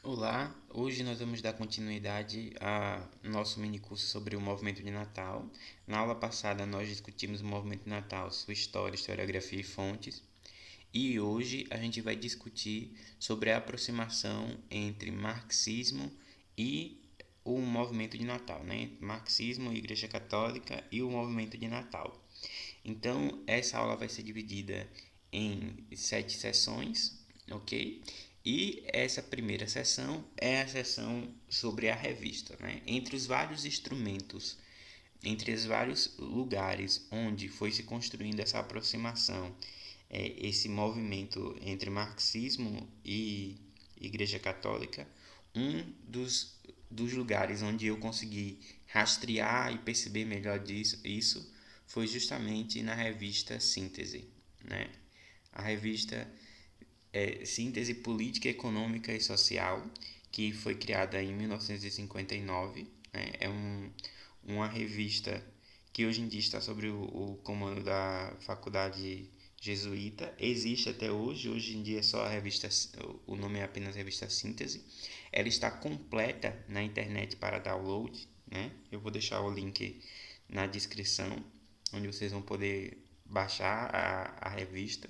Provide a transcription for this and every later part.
Olá, hoje nós vamos dar continuidade a nosso minicurso sobre o movimento de Natal. Na aula passada nós discutimos o movimento de Natal, sua história, historiografia e fontes. E hoje a gente vai discutir sobre a aproximação entre marxismo e o movimento de Natal, né? Marxismo, Igreja Católica e o movimento de Natal. Então, essa aula vai ser dividida em 7 sessões, ok? E essa primeira sessão é a sessão sobre a revista, né? Entre os vários instrumentos, entre os vários lugares onde foi se construindo essa aproximação, esse movimento entre marxismo e Igreja Católica, um dos lugares onde eu consegui rastrear e perceber melhor isso foi justamente na revista Síntese, né? A revista Síntese Política, Econômica e Social, que foi criada em 1959, né? Uma revista que hoje em dia está sob o comando da Faculdade Jesuíta. Existe até hoje em dia é só a revista, o nome é apenas Revista Síntese. Ela está completa na internet para download, né? Eu vou deixar o link na descrição, onde vocês vão poder baixar a revista.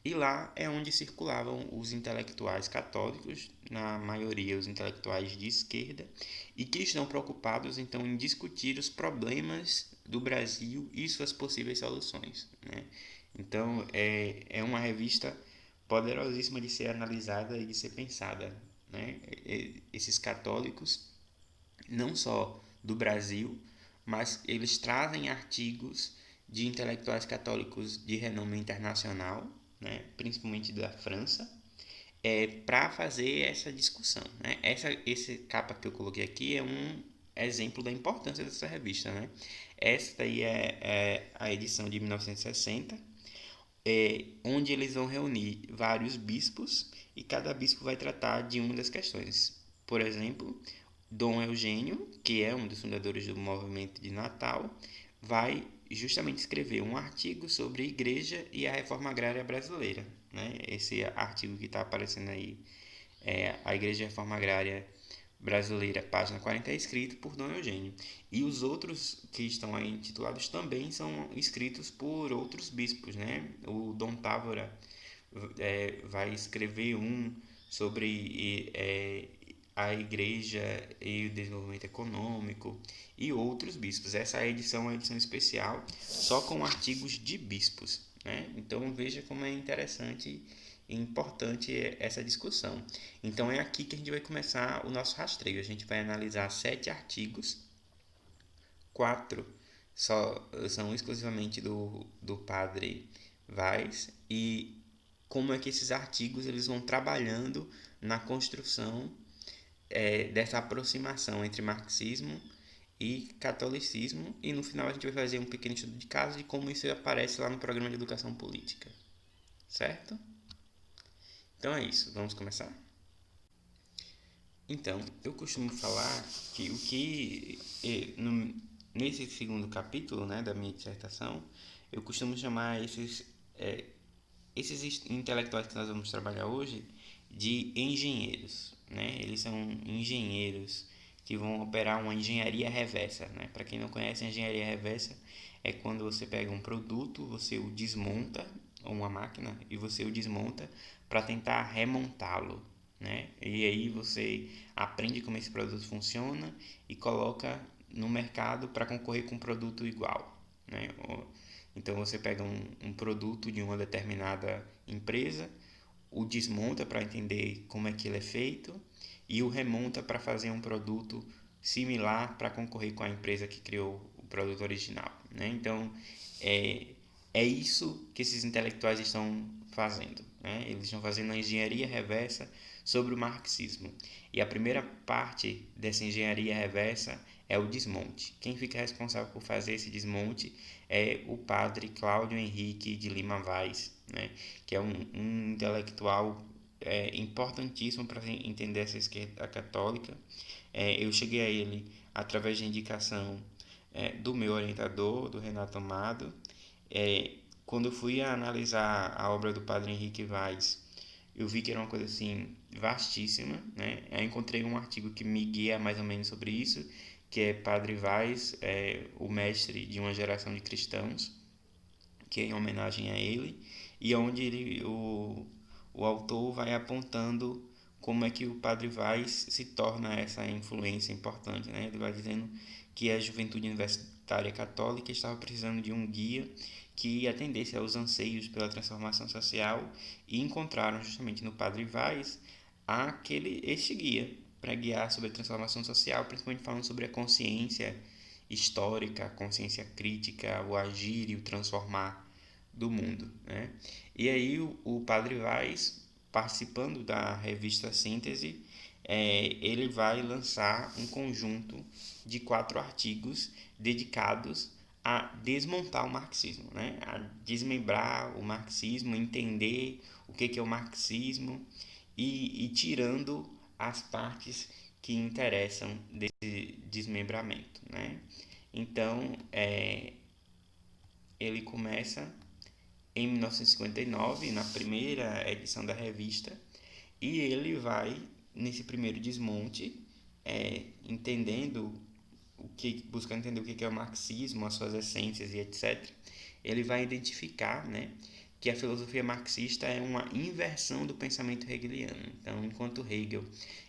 E lá é onde circulavam os intelectuais católicos, na maioria os intelectuais de esquerda, e que estão preocupados então em discutir os problemas do Brasil e suas possíveis soluções, né? Então é uma revista poderosíssima de ser analisada e de ser pensada, né? Esses católicos, não só do Brasil, mas eles trazem artigos de intelectuais católicos de renome internacional, né, principalmente da França, para fazer essa discussão. Né? Esse capa que eu coloquei aqui é um exemplo da importância dessa revista. Né? Esta aí é a edição de 1960, onde eles vão reunir vários bispos e cada bispo vai tratar de uma das questões. Por exemplo, Dom Eugênio, que é um dos fundadores do movimento de Natal, vai justamente escrever um artigo sobre a igreja e a reforma agrária brasileira. Né? Esse artigo que está aparecendo aí é a Igreja e a Reforma Agrária Brasileira, página 40, é escrito por Dom Eugênio. E os outros que estão aí intitulados também são escritos por outros bispos. Né? O Dom Távora vai escrever um sobre a igreja e o desenvolvimento econômico e outros bispos. Essa edição é uma edição especial só com artigos de bispos. Né? Então veja como é interessante e importante essa discussão. Então é aqui que a gente vai começar o nosso rastreio. A gente vai analisar 7 artigos, 4 são exclusivamente do padre Vaz, e como é que esses artigos eles vão trabalhando na construção dessa aproximação entre marxismo e catolicismo, e no final a gente vai fazer um pequeno estudo de caso de como isso aparece lá no programa de educação política, certo? Então é isso, vamos começar? Então, eu costumo falar que nesse segundo capítulo, né, da minha dissertação, eu costumo chamar esses intelectuais que nós vamos trabalhar hoje de engenheiros, né? Eles são engenheiros que vão operar uma engenharia reversa, né? Para quem não conhece, a engenharia reversa é quando você pega um produto, você o desmonta, ou uma máquina, e você o desmonta para tentar remontá-lo, né? E aí você aprende como esse produto funciona e coloca no mercado para concorrer com um produto igual, né? Então você pega um produto de uma determinada empresa, o desmonta para entender como é que ele é feito e o remonta para fazer um produto similar para concorrer com a empresa que criou o produto original, né? Então é, é isso que esses intelectuais estão fazendo, né? Eles estão fazendo a engenharia reversa sobre o marxismo. E a primeira parte dessa engenharia reversa é o desmonte. Quem fica responsável por fazer esse desmonte é o padre Cláudio Henrique de Lima Vaz, né? Que é um intelectual importantíssimo para entender essa esquerda católica. Eu cheguei a ele através de indicação do meu orientador, do Renato Amado. Quando eu fui analisar a obra do padre Henrique Vaz, eu vi que era uma coisa assim vastíssima, né? Eu encontrei um artigo que me guia mais ou menos sobre isso, que é Padre Vaz, o mestre de uma geração de cristãos, que é em homenagem a ele, e onde o autor vai apontando como é que o Padre Vaz se torna essa influência importante, né? Ele vai dizendo que a juventude universitária católica estava precisando de um guia que atendesse aos anseios pela transformação social e encontraram justamente no Padre Vaz este guia para guiar sobre a transformação social, principalmente falando sobre a consciência histórica, a consciência crítica, o agir e o transformar do mundo, né? E aí o Padre Vaz, participando da revista Síntese, ele vai lançar um conjunto de 4 artigos dedicados a desmontar o marxismo, né? A desmembrar o marxismo, entender o que é o marxismo e tirando as partes que interessam desse desmembramento, né? Então, ele começa em 1959, na primeira edição da revista, e ele vai, nesse primeiro desmonte, entendendo buscando entender o que é o marxismo, as suas essências e etc., ele vai identificar, né, que a filosofia marxista é uma inversão do pensamento hegeliano. Então, enquanto Hegel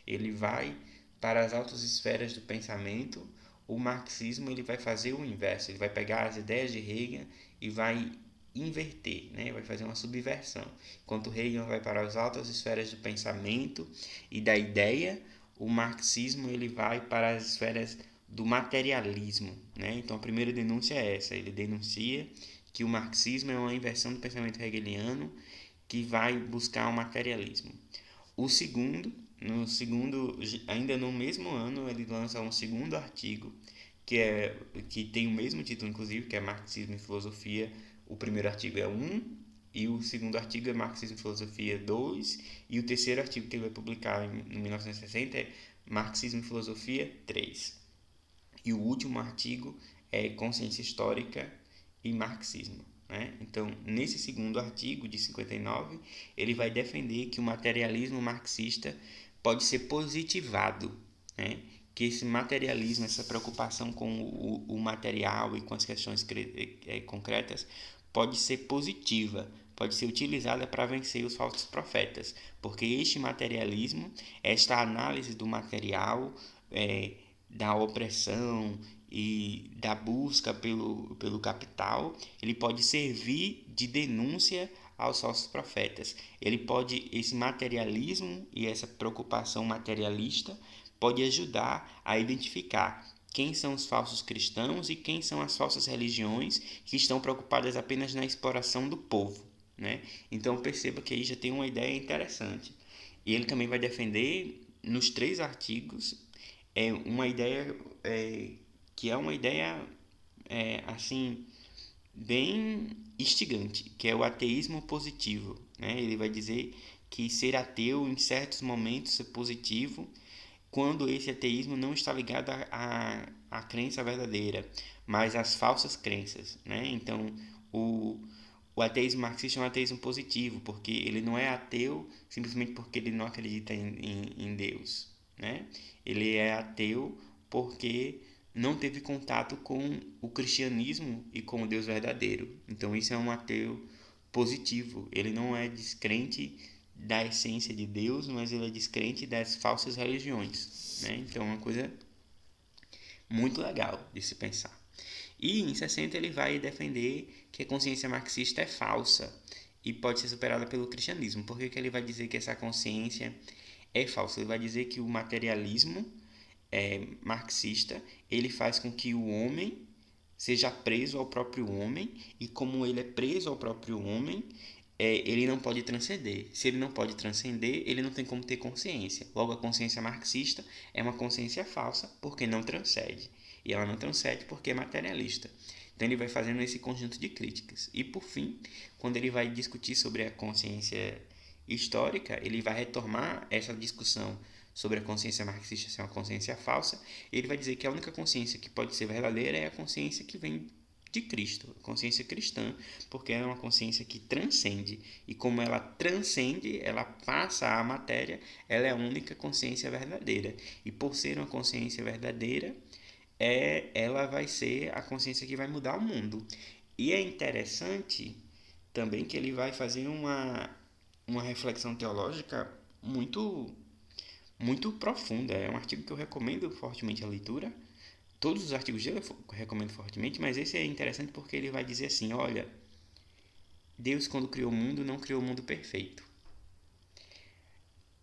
ele vai para as altas esferas do pensamento, o marxismo ele vai fazer o inverso, ele vai pegar as ideias de Hegel e vai inverter, né? Vai fazer uma subversão. Enquanto Hegel vai para as altas esferas do pensamento e da ideia, o marxismo ele vai para as esferas do materialismo, né? Então a primeira denúncia é essa, ele denuncia que o marxismo é uma inversão do pensamento hegeliano que vai buscar o materialismo. O segundo, ainda no mesmo ano, ele lança um segundo artigo que tem o mesmo título, inclusive, que é Marxismo e Filosofia. O primeiro artigo é 1, e o segundo artigo é Marxismo e Filosofia 2, e o terceiro artigo que ele vai publicar em 1960 é Marxismo e Filosofia 3. E o último artigo é Consciência Histórica e Marxismo, né? Então, nesse segundo artigo de 59, ele vai defender que o materialismo marxista pode ser positivado, né? Que esse materialismo, essa preocupação com o material e com as questões concretas, pode ser positiva, pode ser utilizada para vencer os falsos profetas, porque este materialismo, esta análise do material, da opressão e da busca pelo capital, ele pode servir de denúncia aos falsos profetas. Esse materialismo e essa preocupação materialista pode ajudar a identificar quem são os falsos cristãos e quem são as falsas religiões que estão preocupadas apenas na exploração do povo, né? Então perceba que aí já tem uma ideia interessante. E ele também vai defender nos 3 artigos uma ideia que é uma ideia assim bem instigante, que é o ateísmo positivo, né? Ele vai dizer que ser ateu em certos momentos é positivo quando esse ateísmo não está ligado à crença verdadeira, mas às falsas crenças, né? Então, o ateísmo marxista é um ateísmo positivo, porque ele não é ateu simplesmente porque ele não acredita em Deus, né? Ele é ateu porque não teve contato com o cristianismo e com o Deus verdadeiro. Então, isso é um ateu positivo. Ele não é descrente da essência de Deus, mas ele é descrente das falsas religiões, né? Então, é uma coisa muito legal de se pensar. E em 60 ele vai defender que a consciência marxista é falsa e pode ser superada pelo cristianismo. Por que ele vai dizer que essa consciência é falsa? Ele vai dizer que o materialismo marxista ele faz com que o homem seja preso ao próprio homem, e como ele é preso ao próprio homem, ele não pode transcender. Se ele não pode transcender, ele não tem como ter consciência. Logo, a consciência marxista é uma consciência falsa porque não transcende. E ela não transcende porque é materialista. Então ele vai fazendo esse conjunto de críticas. E por fim, quando ele vai discutir sobre a consciência histórica, ele vai retomar essa discussão sobre a consciência marxista ser uma consciência falsa. Ele vai dizer que a única consciência que pode ser verdadeira é a consciência que vem de Cristo, a consciência cristã, porque é uma consciência que transcende. E como ela transcende, ela passa à matéria, ela é a única consciência verdadeira. E por ser uma consciência verdadeira, ela vai ser a consciência que vai mudar o mundo. E é interessante também que ele vai fazer uma reflexão teológica muito profunda. É um artigo que eu recomendo fortemente a leitura. Todos os artigos dele eu recomendo fortemente, mas esse é interessante porque ele vai dizer assim: olha, Deus, quando criou o mundo, não criou o mundo perfeito.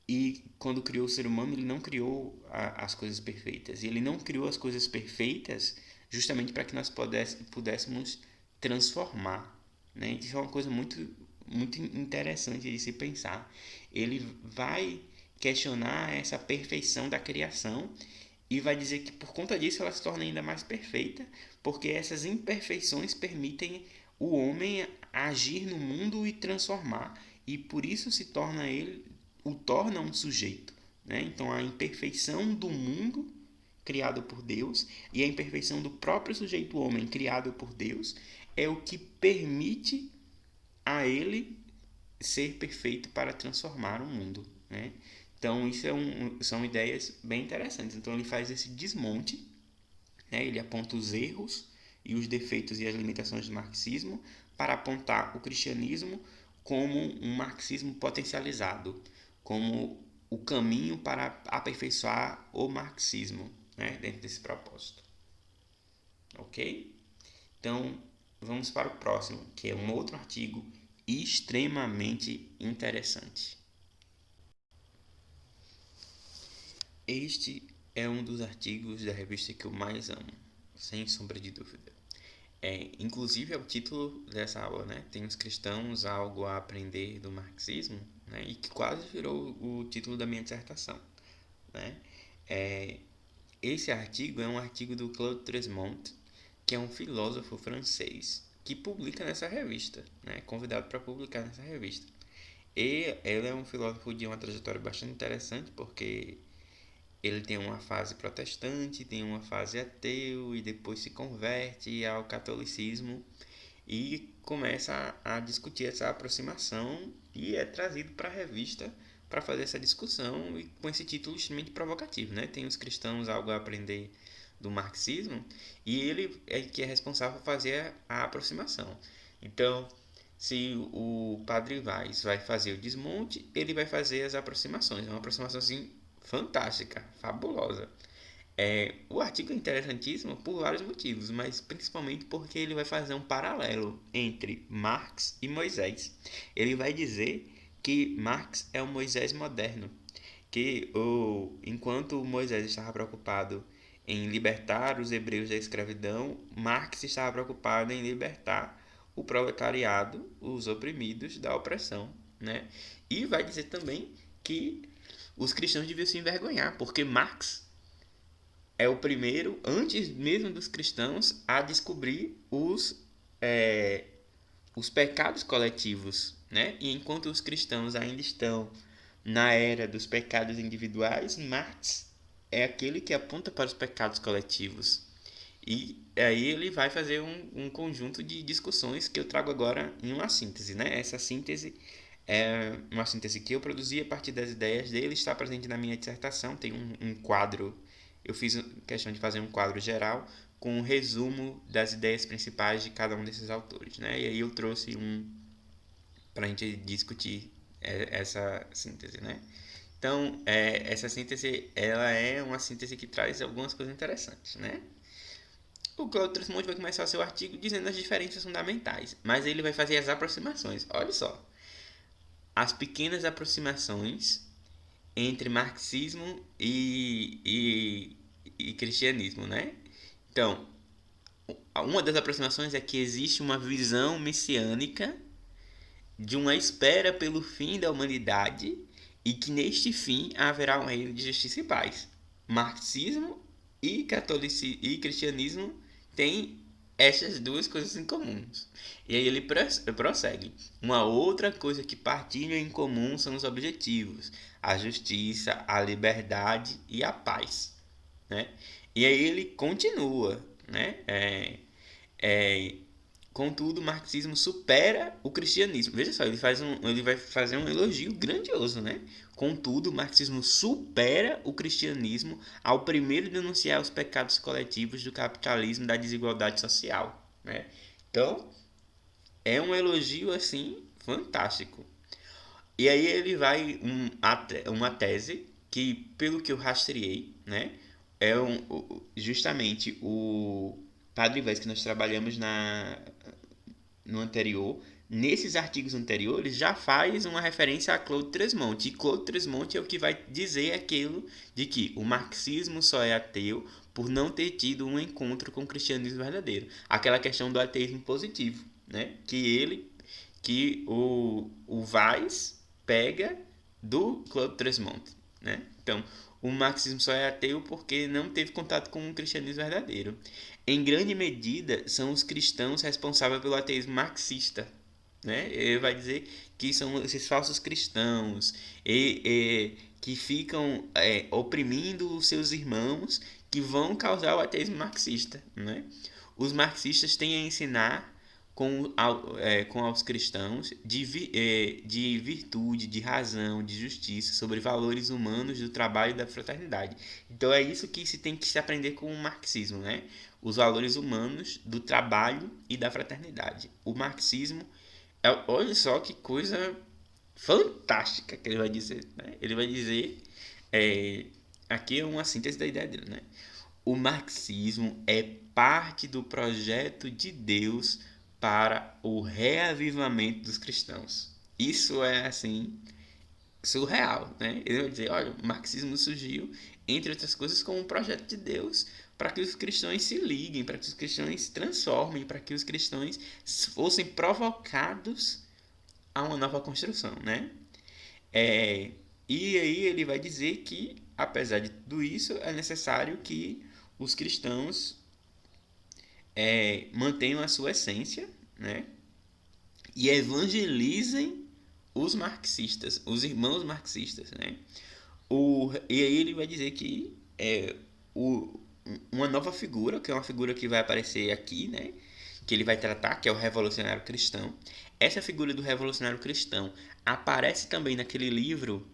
E quando criou o ser humano, ele não criou as coisas perfeitas. E ele não criou as coisas perfeitas justamente para que nós pudéssemos transformar. Né? Isso é uma coisa muito interessante de se pensar. Ele vai questionar essa perfeição da criação e vai dizer que por conta disso ela se torna ainda mais perfeita, porque essas imperfeições permitem o homem agir no mundo e transformar, e por isso o torna um sujeito. Né? Então a imperfeição do mundo criado por Deus e a imperfeição do próprio sujeito homem criado por Deus é o que permite a ele ser perfeito para transformar o mundo. Né? Então, isso são ideias bem interessantes. Então, ele faz esse desmonte, né? Ele aponta os erros e os defeitos e as limitações do marxismo para apontar o cristianismo como um marxismo potencializado, como o caminho para aperfeiçoar o marxismo, né? Dentro desse propósito. Ok? Então, vamos para o próximo, que é um outro artigo extremamente interessante. Este é um dos artigos da revista que eu mais amo, sem sombra de dúvida. Inclusive é o título dessa aula, né? Tem os cristãos algo a aprender do marxismo, né? E que quase virou o título da minha dissertação, né? É, Esse artigo é um artigo do Claude Tresmont, que é um filósofo francês que publica nessa revista, né? Convidado para publicar nessa revista. E ele é um filósofo de uma trajetória bastante interessante, porque ele tem uma fase protestante, tem uma fase ateu e depois se converte ao catolicismo e começa a discutir essa aproximação e é trazido para a revista para fazer essa discussão e com esse título extremamente provocativo, né? Tem os cristãos algo a aprender do marxismo e ele é que é responsável por fazer a aproximação. Então, se o Padre Vaz vai fazer o desmonte, ele vai fazer as aproximações. É uma aproximação assim fantástica, fabulosa. O artigo é interessantíssimo por vários motivos, mas principalmente porque ele vai fazer um paralelo entre Marx e Moisés. Ele vai dizer que Marx é o Moisés moderno, que enquanto Moisés estava preocupado em libertar os hebreus da escravidão, Marx estava preocupado em libertar o proletariado, os oprimidos da opressão, né? E vai dizer também que os cristãos deviam se envergonhar, porque Marx é o primeiro, antes mesmo dos cristãos, a descobrir os pecados coletivos, né? E enquanto os cristãos ainda estão na era dos pecados individuais, Marx é aquele que aponta para os pecados coletivos. E aí ele vai fazer um conjunto de discussões que eu trago agora em uma síntese, né? Essa síntese é uma síntese que eu produzi a partir das ideias dele, está presente na minha dissertação, tem um quadro, eu fiz questão de fazer um quadro geral com um resumo das ideias principais de cada um desses autores, né? E aí eu trouxe para a gente discutir essa síntese, né? Então, essa síntese, ela é uma síntese que traz algumas coisas interessantes, né? O Claude Tremont vai começar o seu artigo dizendo as diferenças fundamentais, mas ele vai fazer as aproximações. Olha só, as pequenas aproximações entre marxismo e cristianismo, né? Então, uma das aproximações é que existe uma visão messiânica de uma espera pelo fim da humanidade e que neste fim haverá um reino de justiça e paz. Marxismo e cristianismo têm essas duas coisas em comuns. E aí ele prossegue. Uma outra coisa que partilham em comum são os objetivos: a justiça, a liberdade e a paz. Né? E aí ele continua, né? Contudo, o marxismo supera o cristianismo. Veja só, ele vai fazer um elogio grandioso, né? Contudo, o marxismo supera o cristianismo ao primeiro denunciar os pecados coletivos do capitalismo e da desigualdade social, né? Então, é um elogio assim fantástico. E aí ele vai uma tese que, pelo que eu rastreei, né, justamente o Padre Vaz que nós trabalhamos no anterior, nesses artigos anteriores já faz uma referência a Claude Tresmonte. E Claude Tresmonte é o que vai dizer aquilo de que o marxismo só é ateu por não ter tido um encontro com o cristianismo verdadeiro. Aquela questão do ateísmo positivo, né? Que o Weiss pega do Claude Tresmonte, né? Então, o marxismo só é ateu porque não teve contato com o cristianismo verdadeiro. Em grande medida, são os cristãos responsáveis pelo ateísmo marxista, né? Ele vai dizer que são esses falsos cristãos que ficam oprimindo os seus irmãos que vão causar o ateísmo marxista, né? Os marxistas têm a ensinar com aos cristãos de virtude, de razão, de justiça, sobre valores humanos do trabalho e da fraternidade. Então é isso que se tem que se aprender com o marxismo, né? Os valores humanos do trabalho e da fraternidade. O marxismo, olha só que coisa fantástica que ele vai dizer, né? Ele vai dizer, é, aqui é uma síntese da ideia dele, né? O marxismo é parte do projeto de Deus para o reavivamento dos cristãos. Isso é assim surreal, né? Ele vai dizer, olha, o marxismo surgiu, entre outras coisas, como um projeto de Deus para que os cristãos se liguem, para que os cristãos se transformem, para que os cristãos fossem provocados a uma nova construção, né? É, e aí ele vai dizer que, apesar de tudo isso, é necessário que os cristãos mantenham a sua essência, né? E evangelizem os marxistas, os irmãos marxistas, né? E aí ele vai dizer que o, uma nova figura, que é uma figura que vai aparecer aqui, né? Que ele vai tratar, que é o revolucionário cristão. Essa figura do revolucionário cristão aparece também naquele livro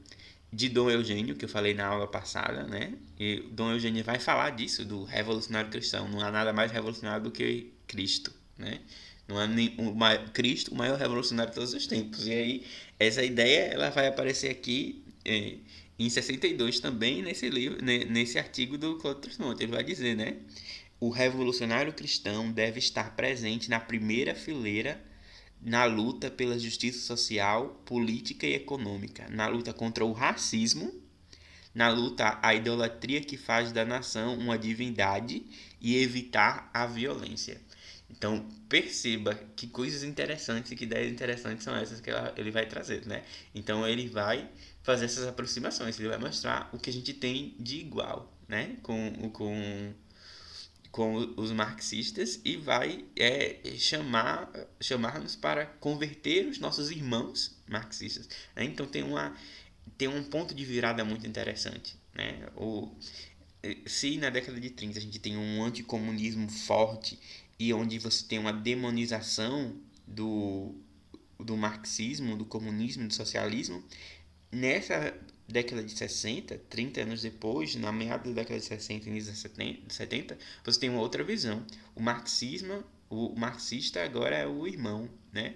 de Dom Eugênio, que eu falei na aula passada, né? E Dom Eugênio vai falar disso, do revolucionário cristão. Não há nada mais revolucionário do que Cristo, né? Não há Cristo, o maior revolucionário de todos os tempos. E aí, essa ideia ela vai aparecer aqui em 62 também, nesse livro, nesse artigo do Claude Tresmonte. Ele vai dizer, né? O revolucionário cristão deve estar presente na primeira fileira na luta pela justiça social, política e econômica, na luta contra o racismo, na luta à idolatria que faz da nação uma divindade e evitar a violência. Então, perceba que coisas interessantes e que ideias interessantes são essas que ele vai trazer, né? Então, ele vai fazer essas aproximações, ele vai mostrar o que a gente tem de igual, né? Com os marxistas e vai chamar-nos para converter os nossos irmãos marxistas, né? Então tem um ponto de virada muito interessante, né? Se na década de 30 a gente tem um anticomunismo forte e onde você tem uma demonização do marxismo, do comunismo, do socialismo, nessa década de 60, 30 anos depois, na meada da década de 60 e início de 70, você tem uma outra visão. O marxista agora é o irmão, né?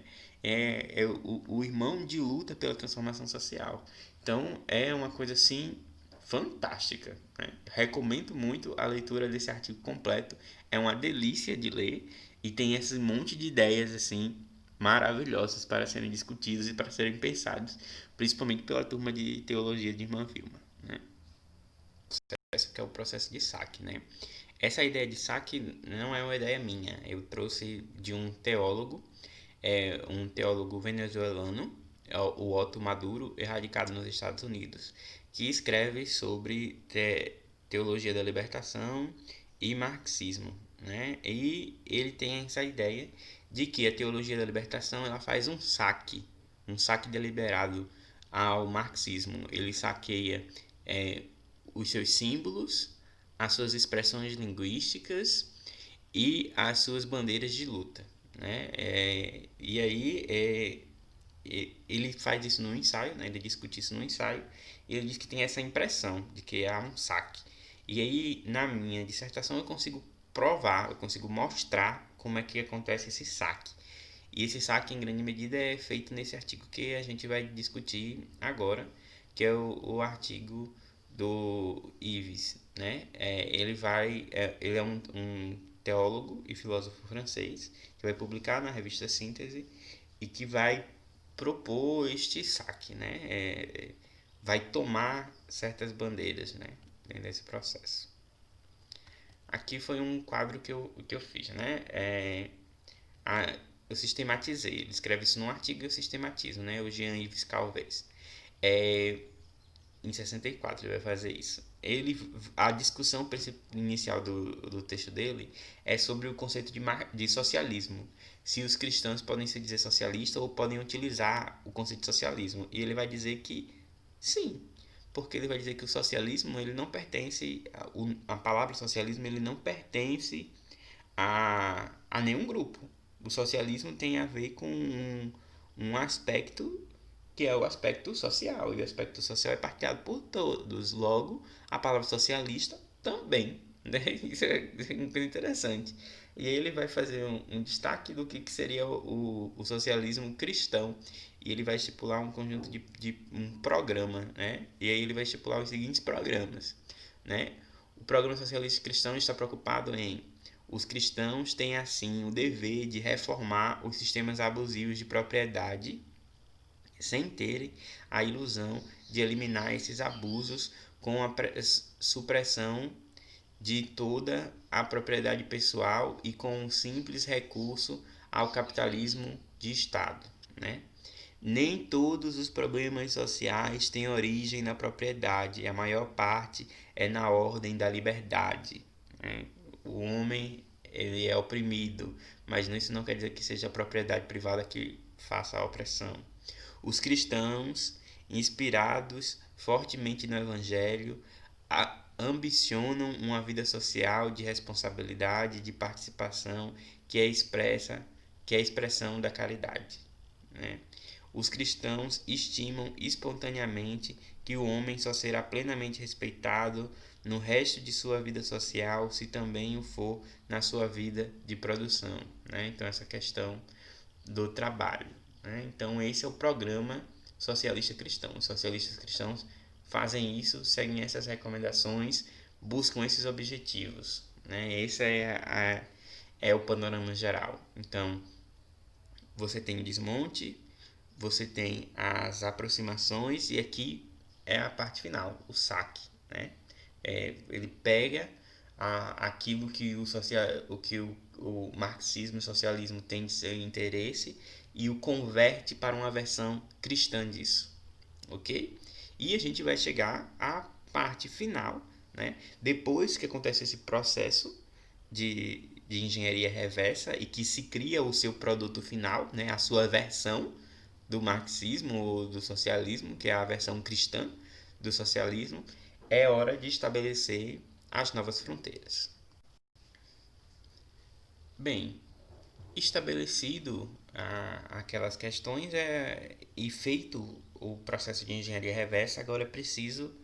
O irmão de luta pela transformação social. Então, é uma coisa assim fantástica, né? Recomendo muito a leitura desse artigo completo. É uma delícia de ler e tem esse monte de ideias assim maravilhosas para serem discutidas e para serem pensadas, principalmente pela turma de teologia de Irmã Vilma, né? Esse que é o processo de saque, né? Essa ideia de saque não é uma ideia minha. Eu trouxe de um teólogo venezuelano, o Otto Maduro, erradicado nos Estados Unidos, que escreve sobre teologia da libertação e marxismo, né? E ele tem essa ideia de que a teologia da libertação ela faz um saque deliberado ao marxismo. Ele saqueia os seus símbolos, as suas expressões linguísticas e as suas bandeiras de luta, né? E aí ele faz isso no ensaio, né? Ele discute isso no ensaio e ele diz que tem essa impressão de que há um saque. E aí na minha dissertação eu consigo provar, eu consigo mostrar como é que acontece esse saque. E esse saque, em grande medida, é feito nesse artigo que a gente vai discutir agora, que é o artigo do Yves, né? Ele é um teólogo e filósofo francês que vai publicar na revista Síntese e que vai propor este saque, né? Vai tomar certas bandeiras, né? Dentro desse processo. Aqui foi um quadro que eu fiz, né? a, eu sistematizei. Ele escreve isso num artigo e eu sistematizo, né? O Jean-Yves Calvez. É, em 64 ele vai fazer isso. A discussão inicial do texto dele é sobre o conceito de socialismo. Se os cristãos podem se dizer socialistas ou podem utilizar o conceito de socialismo. E ele vai dizer que sim, porque ele vai dizer que o socialismo ele não pertence, a palavra socialismo ele não pertence a nenhum grupo. O socialismo tem a ver com um aspecto que é o aspecto social, e o aspecto social é partilhado por todos. Logo, a palavra socialista também. Né? Isso é muito interessante. E aí ele vai fazer um destaque do que seria o socialismo cristão. E ele vai estipular um conjunto de um programa. Né? E aí ele vai estipular os seguintes programas. Né? O programa socialista cristão está preocupado em os cristãos têm assim o dever de reformar os sistemas abusivos de propriedade sem terem a ilusão de eliminar esses abusos com a supressão de toda a propriedade pessoal e com um simples recurso ao capitalismo de Estado. Né? Nem todos os problemas sociais têm origem na propriedade, a maior parte é na ordem da liberdade. Né? O homem ele é oprimido, mas isso não quer dizer que seja a propriedade privada que faça a opressão. Os cristãos, inspirados fortemente no Evangelho, ambicionam uma vida social de responsabilidade, de participação, que é a expressão da caridade. Né? Os cristãos estimam espontaneamente que o homem só será plenamente respeitado no resto de sua vida social se também o for na sua vida de produção. Né? Então, essa questão do trabalho. Né? Então, esse é o programa socialista cristão. Os socialistas cristãos fazem isso, seguem essas recomendações, buscam esses objetivos. Né? Esse é o panorama geral. Então, você tem o desmonte, você tem as aproximações e aqui é a parte final, o saque. Né? Ele pega aquilo que o marxismo e o socialismo tem de seu interesse e o converte para uma versão cristã disso, ok? E a gente vai chegar à parte final, né? Depois que acontece esse processo de engenharia reversa e que se cria o seu produto final, né? A sua versão do marxismo ou do socialismo, que é a versão cristã do socialismo, é hora de estabelecer as novas fronteiras. Bem, estabelecido aquelas questões e feito o processo de engenharia reversa, agora é preciso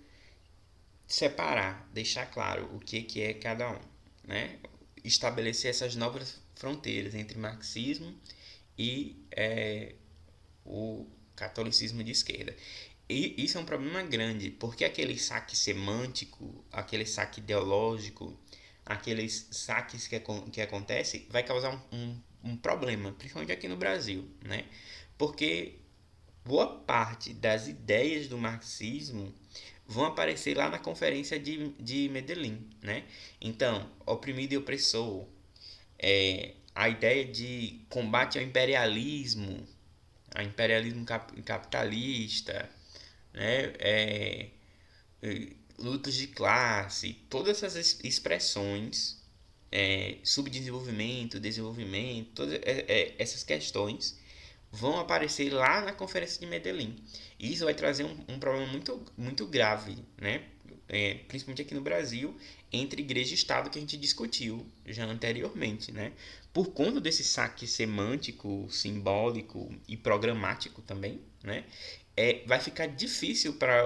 separar, deixar claro o que é cada um, né? Estabelecer essas novas fronteiras entre marxismo e o catolicismo de esquerda. E isso é um problema grande, porque aquele saque semântico, aquele saque ideológico, aqueles saques que acontecem, vai causar um problema, principalmente aqui no Brasil, né? Porque boa parte das ideias do marxismo vão aparecer lá na conferência de Medellín, né? Então, oprimido e opressor, a ideia de combate ao imperialismo capitalista, né? Lutas de classe, todas essas expressões, subdesenvolvimento, desenvolvimento, todas essas questões vão aparecer lá na conferência de Medellín. E isso vai trazer um problema muito, muito grave, né? principalmente aqui no Brasil, entre igreja e Estado que a gente discutiu já anteriormente, né? Por conta desse saque semântico, simbólico e programático também, né? Vai ficar difícil para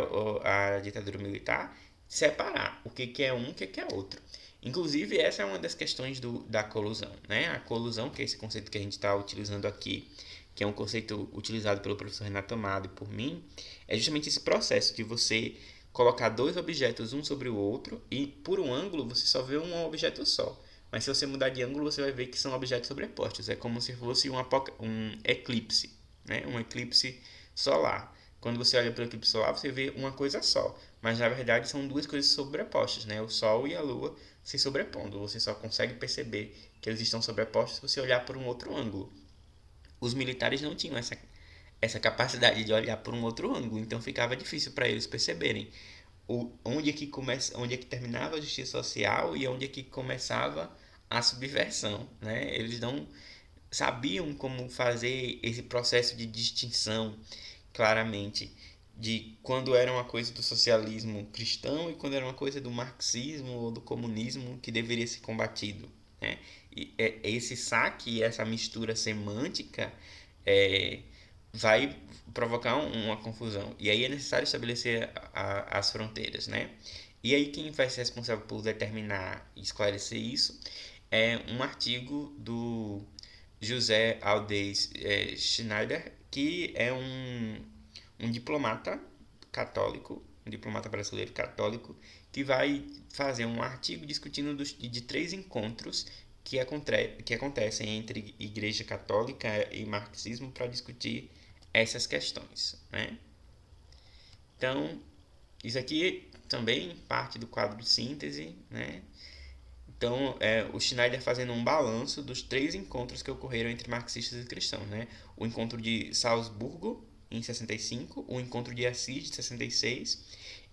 a ditadura militar separar o que é um e o que é outro. Inclusive, essa é uma das questões da colusão, né? A colusão, que é esse conceito que a gente está utilizando aqui, que é um conceito utilizado pelo professor Renato Amado e por mim, é justamente esse processo de você colocar dois objetos um sobre o outro e por um ângulo você só vê um objeto só. Mas se você mudar de ângulo, você vai ver que são objetos sobrepostos. É como se fosse um eclipse, né? Um eclipse solar. Quando você olha para o eclipse solar, você vê uma coisa só. Mas na verdade são duas coisas sobrepostas, né? O Sol e a Lua se sobrepondo. Você só consegue perceber que eles estão sobrepostos se você olhar por um outro ângulo. Os militares não tinham essa capacidade de olhar por um outro ângulo, então ficava difícil para eles perceberem onde é que terminava a justiça social e onde é que começava a subversão, né? Eles não sabiam como fazer esse processo de distinção claramente de quando era uma coisa do socialismo cristão e quando era uma coisa do marxismo ou do comunismo que deveria ser combatido, né? E esse saque, essa mistura semântica é, vai provocar uma confusão. E aí é necessário estabelecer as fronteiras, né? E aí quem vai ser responsável por determinar e esclarecer isso é um artigo do José Aldez Schneider, que é um diplomata católico, um diplomata brasileiro católico, que vai fazer um artigo discutindo de três encontros que acontecem entre Igreja Católica e marxismo para discutir essas questões, né? Então, isso aqui também parte do quadro de síntese, né? Então, o Schneider fazendo um balanço dos três encontros que ocorreram entre marxistas e cristãos, né? O encontro de Salzburgo, em 65, o encontro de Assis, de 66,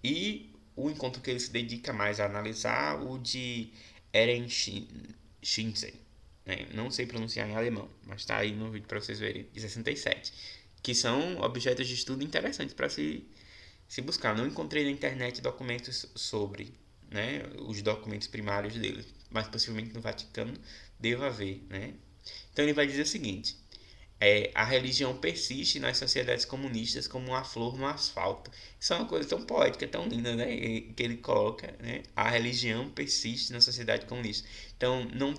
e o encontro que ele se dedica mais a analisar, o de Ehrenschinzen, né? Não sei pronunciar em alemão, mas está aí no vídeo para vocês verem, de 67, que são objetos de estudo interessantes para se buscar. Não encontrei na internet documentos sobre, né, os documentos primários dele, mas possivelmente no Vaticano deva haver, né? Então ele vai dizer o seguinte: a religião persiste nas sociedades comunistas como uma flor no asfalto. Isso é uma coisa tão poética, tão linda, né? Que ele coloca, né? A religião persiste na sociedade comunista. Então, não,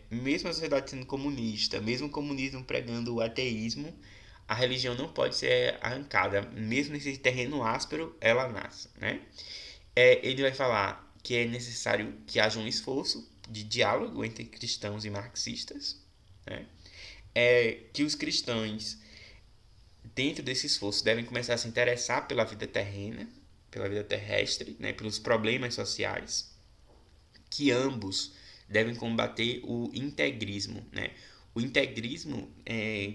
mesmo a sociedade sendo comunista, mesmo o comunismo pregando o ateísmo, a religião não pode ser arrancada. Mesmo nesse terreno áspero, ela nasce, né? Ele vai falar que é necessário que haja um esforço de diálogo entre cristãos e marxistas, né? Que os cristãos, dentro desse esforço, devem começar a se interessar pela vida terrena, pela vida terrestre, né? Pelos problemas sociais, que ambos devem combater o integrismo, né? O integrismo,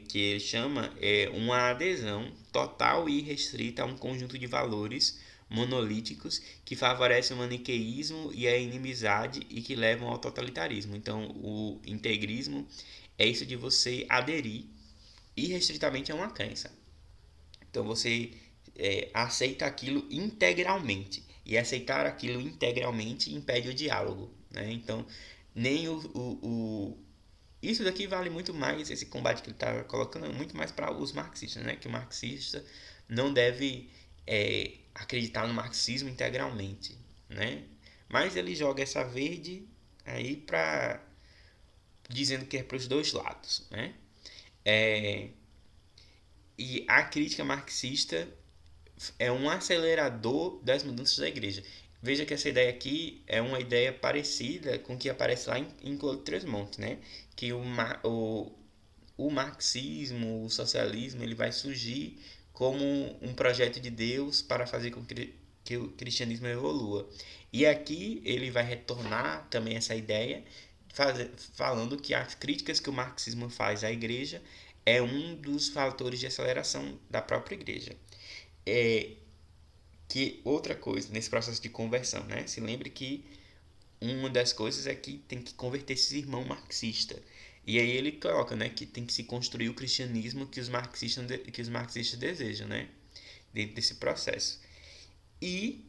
que ele chama, é uma adesão total e restrita a um conjunto de valores monolíticos que favorecem o maniqueísmo e a inimizade e que levam ao totalitarismo. Então, o integrismo é isso de você aderir irrestritamente a uma crença. Então, você aceita aquilo integralmente. E aceitar aquilo integralmente impede o diálogo, né? Então, nem isso daqui vale muito mais, esse combate que ele está colocando, muito mais para os marxistas, né? Que o marxista não deve acreditar no marxismo integralmente, né? Mas ele joga essa verde aí para dizendo que é para os dois lados, né? É, e a crítica marxista é um acelerador das mudanças da igreja. Veja que essa ideia aqui é uma ideia parecida com o que aparece lá em Claude Tremont, né? Que o marxismo, o socialismo, ele vai surgir como um projeto de Deus para fazer com que o cristianismo evolua. E aqui ele vai retornar também essa ideia, falando que as críticas que o marxismo faz à igreja é um dos fatores de aceleração da própria igreja. Que outra coisa nesse processo de conversão, né? Se lembre que uma das coisas é que tem que converter esses irmãos marxistas. E aí ele coloca, né, que tem que se construir o cristianismo que os marxistas desejam, né, dentro desse processo. E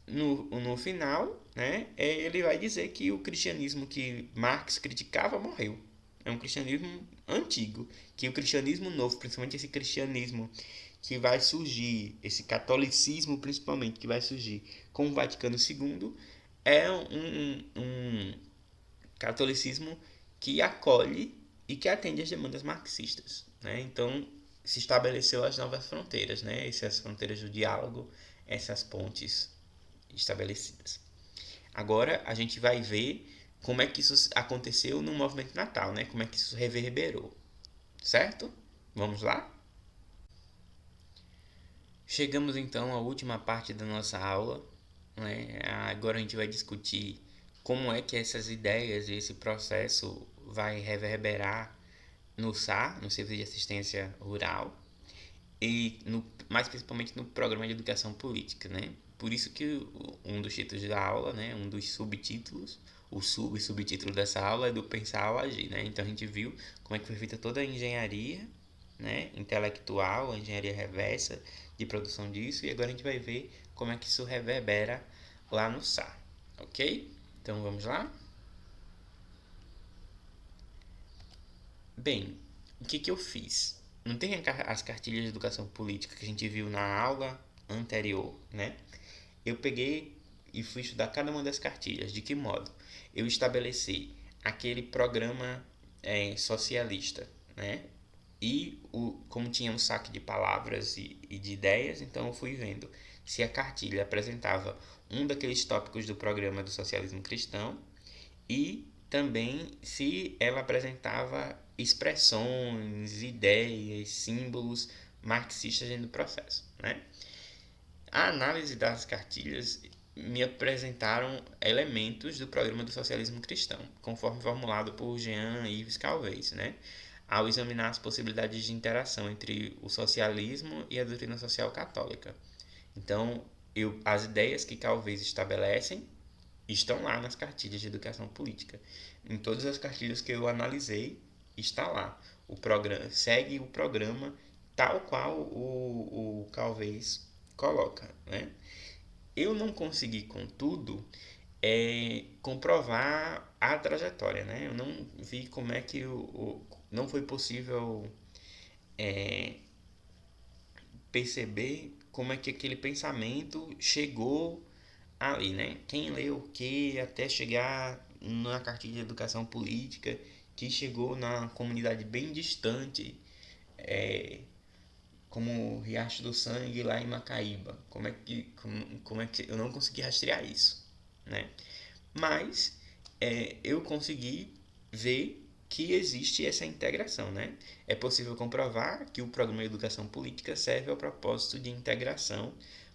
no final, né, ele vai dizer que o cristianismo que Marx criticava morreu. É um cristianismo antigo, que o cristianismo novo, principalmente esse cristianismo que vai surgir, esse catolicismo principalmente que vai surgir com o Vaticano II, é um catolicismo que acolhe e que atende às demandas marxistas, né? Então se estabeleceu as novas fronteiras, né? Essas fronteiras do diálogo, essas pontes estabelecidas. Agora a gente vai ver como é que isso aconteceu no movimento Natal, né? Como é que isso reverberou, certo? Vamos lá? Chegamos então à última parte da nossa aula, né? Agora a gente vai discutir como é que essas ideias e esse processo vai reverberar no SAR, no Serviço de Assistência Rural, e mais principalmente no Programa de Educação Política, né? Por isso que um dos títulos da aula, né, um dos subtítulos, o subtítulo dessa aula é do Pensar ao Agir, né? Então a gente viu como é que foi feita toda a engenharia, né, intelectual, a engenharia reversa de produção disso, e agora a gente vai ver como é que isso reverbera lá no SAR, ok? Então vamos lá? Bem, o que eu fiz? Não tem as cartilhas de educação política que a gente viu na aula anterior, né? Eu peguei e fui estudar cada uma das cartilhas. De que modo? Eu estabeleci aquele programa socialista, né? E como tinha um saque de palavras e de ideias, então eu fui vendo se a cartilha apresentava um daqueles tópicos do programa do socialismo cristão e também se ela apresentava expressões, ideias, símbolos marxistas dentro do processo, né? A análise das cartilhas me apresentaram elementos do programa do socialismo cristão, conforme formulado por Jean-Yves Calvez, né? Ao examinar as possibilidades de interação entre o socialismo e a doutrina social católica. Então, as ideias que Calvez estabelecem estão lá nas cartilhas de educação política. Em todas as cartilhas que eu analisei, está lá. O programa segue o programa tal qual o Calvez coloca, né? Eu não consegui, contudo, comprovar a trajetória, né? Eu não vi como é que não foi possível perceber como é que aquele pensamento chegou ali, né? Quem leu o que até chegar na cartilha de educação política, que chegou na comunidade bem distante, como Riacho do Sangue lá em Macaíba. Como é que eu não consegui rastrear isso, né? Mas eu consegui ver que existe essa integração, né? É possível comprovar que o programa de educação política serve ao propósito de integração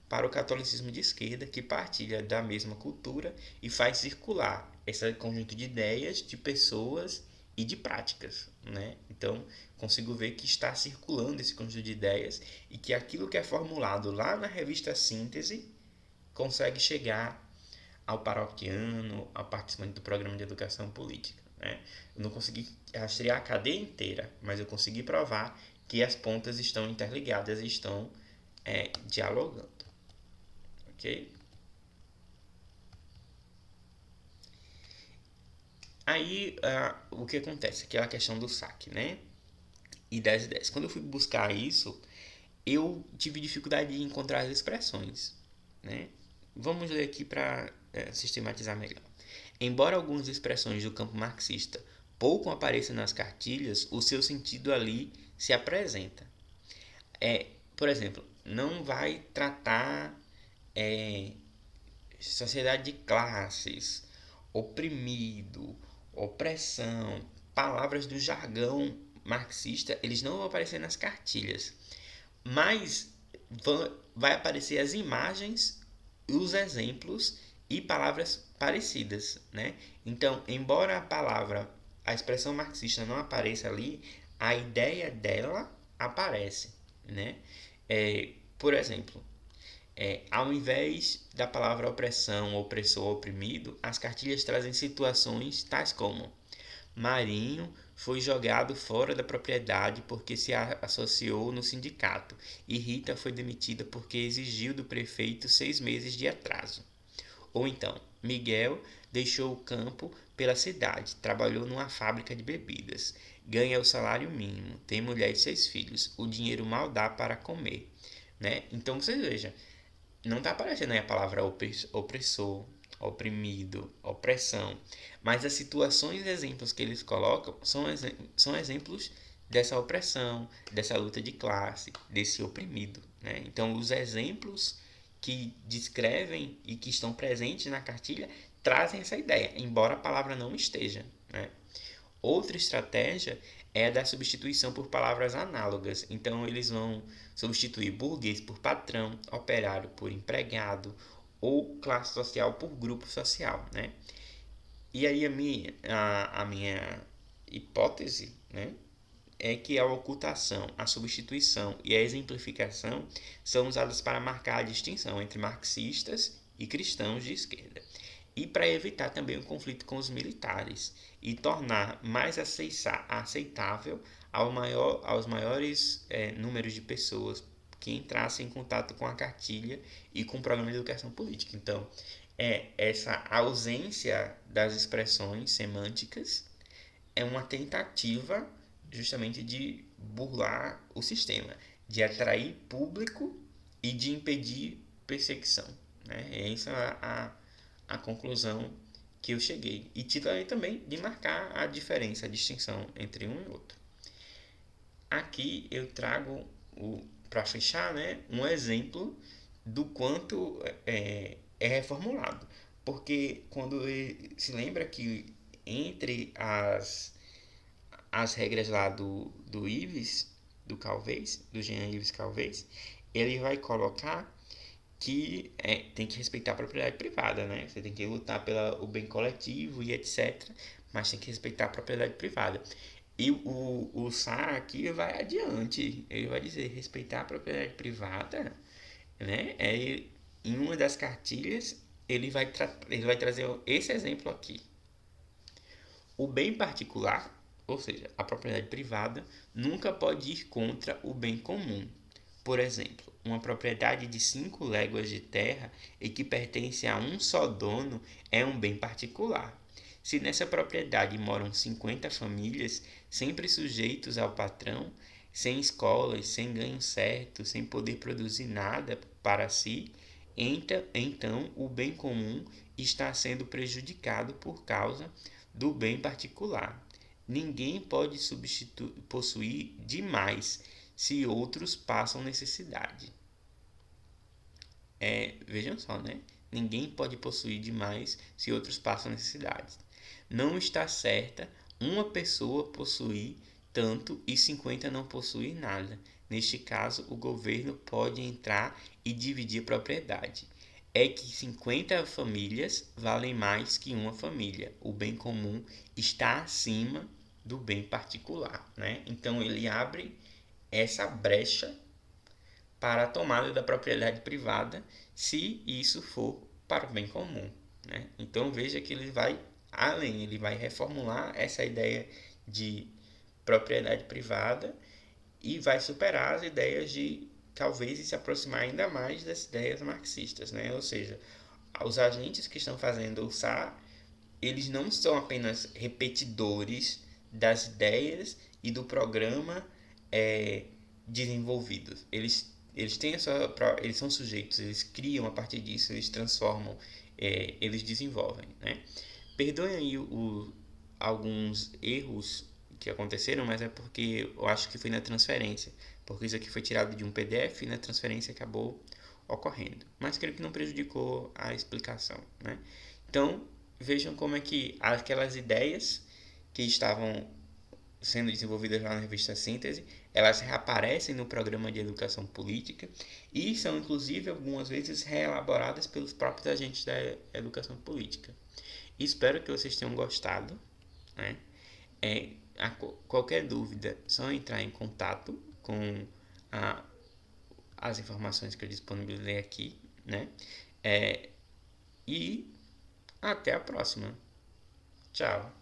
para o catolicismo de esquerda que partilha da mesma cultura e faz circular esse conjunto de ideias, de pessoas e de práticas, né? Então, consigo ver que está circulando esse conjunto de ideias e que aquilo que é formulado lá na revista Síntese consegue chegar ao paroquiano, ao participante do programa de educação política, né? Eu não consegui rastrear a cadeia inteira, mas eu consegui provar que as pontas estão interligadas e estão dialogando, ok? Aí, o que acontece? Aquela questão do saque, né? E das ideias. Quando eu fui buscar isso, eu tive dificuldade de encontrar as expressões, né? Vamos ler aqui para sistematizar melhor. Embora algumas expressões do campo marxista pouco apareçam nas cartilhas, o seu sentido ali se apresenta. Por exemplo, não vai tratar é, sociedade de classes, oprimido, opressão, palavras do jargão marxista, eles não vão aparecer nas cartilhas, mas vai aparecer as imagens, os exemplos e palavras parecidas, né? Então, embora a expressão marxista não apareça ali, a ideia dela aparece, né? Por exemplo, ao invés da palavra opressão, opressor, oprimido, as cartilhas trazem situações tais como: Marinho foi jogado fora da propriedade porque se associou no sindicato e Rita foi demitida porque exigiu do prefeito 6 meses de atraso. Ou então, Miguel deixou o campo pela cidade, trabalhou numa fábrica de bebidas, ganha o salário mínimo, tem mulher e 6 filhos, o dinheiro mal dá para comer, né? Então vocês vejam, não está aparecendo aí a palavra opressor, oprimido, opressão, mas as situações e exemplos que eles colocam são exemplos dessa opressão, dessa luta de classe, desse oprimido, né? Então os exemplos que descrevem e que estão presentes na cartilha trazem essa ideia, embora a palavra não esteja, né? Outra estratégia é a da substituição por palavras análogas. Então, eles vão substituir burguês por patrão, operário por empregado ou classe social por grupo social, né? E aí a minha hipótese, né, é que a ocultação, a substituição e a exemplificação são usadas para marcar a distinção entre marxistas e cristãos de esquerda, e para evitar também o conflito com os militares e tornar mais aceitável aos maiores números de pessoas que entrassem em contato com a cartilha e com o programa de educação política. Então, essa ausência das expressões semânticas é uma tentativa justamente de burlar o sistema, de atrair público e de impedir perseguição. Né? Essa é a conclusão que eu cheguei. E também de marcar a diferença, a distinção entre um e outro. Aqui eu trago, para fechar, né, um exemplo do quanto é reformulado. Porque quando se lembra que entre as regras lá do Ives, do Calvez, do Jean Ives Calvez, ele vai colocar que tem que respeitar a propriedade privada, né? Você tem que lutar pelo bem coletivo e etc. Mas tem que respeitar a propriedade privada. E o Sá aqui vai adiante. Ele vai dizer respeitar a propriedade privada, né? Em uma das cartilhas, ele vai trazer esse exemplo aqui. O bem particular, ou seja, a propriedade privada, nunca pode ir contra o bem comum. Por exemplo, uma propriedade de 5 léguas de terra e que pertence a um só dono é um bem particular. Se nessa propriedade moram 50 famílias, sempre sujeitos ao patrão, sem escolas, sem ganho certo, sem poder produzir nada para si, então o bem comum está sendo prejudicado por causa do bem particular. Ninguém pode possuir demais se outros passam necessidade. Vejam só, né? Ninguém pode possuir demais se outros passam necessidade. Não está certa uma pessoa possuir tanto e 50 não possuir nada. Neste caso, o governo pode entrar e dividir a propriedade. É que 50 famílias valem mais que uma família. O bem comum está acima do bem particular, né? Então ele abre essa brecha para a tomada da propriedade privada, se isso for para o bem comum, né? Então veja que ele vai além, ele vai reformular essa ideia de propriedade privada e vai superar as ideias de talvez se aproximar ainda mais das ideias marxistas, né? Ou seja, os agentes que estão fazendo o SAR, eles não são apenas repetidores das ideias e do programa desenvolvidos. Eles têm eles são sujeitos, eles criam a partir disso, eles transformam, eles desenvolvem, né? Perdoem aí alguns erros que aconteceram, mas é porque eu acho que foi na transferência, porque isso aqui foi tirado de um PDF e na transferência acabou ocorrendo. Mas creio que não prejudicou a explicação, né? Então, vejam como é que aquelas ideias que estavam sendo desenvolvidas lá na revista Síntese, elas reaparecem no programa de educação política e são inclusive algumas vezes reelaboradas pelos próprios agentes da educação política. Espero que vocês tenham gostado, né? Qualquer dúvida, só entrar em contato com as informações que eu disponibilizei aqui, né? E até a próxima. Tchau.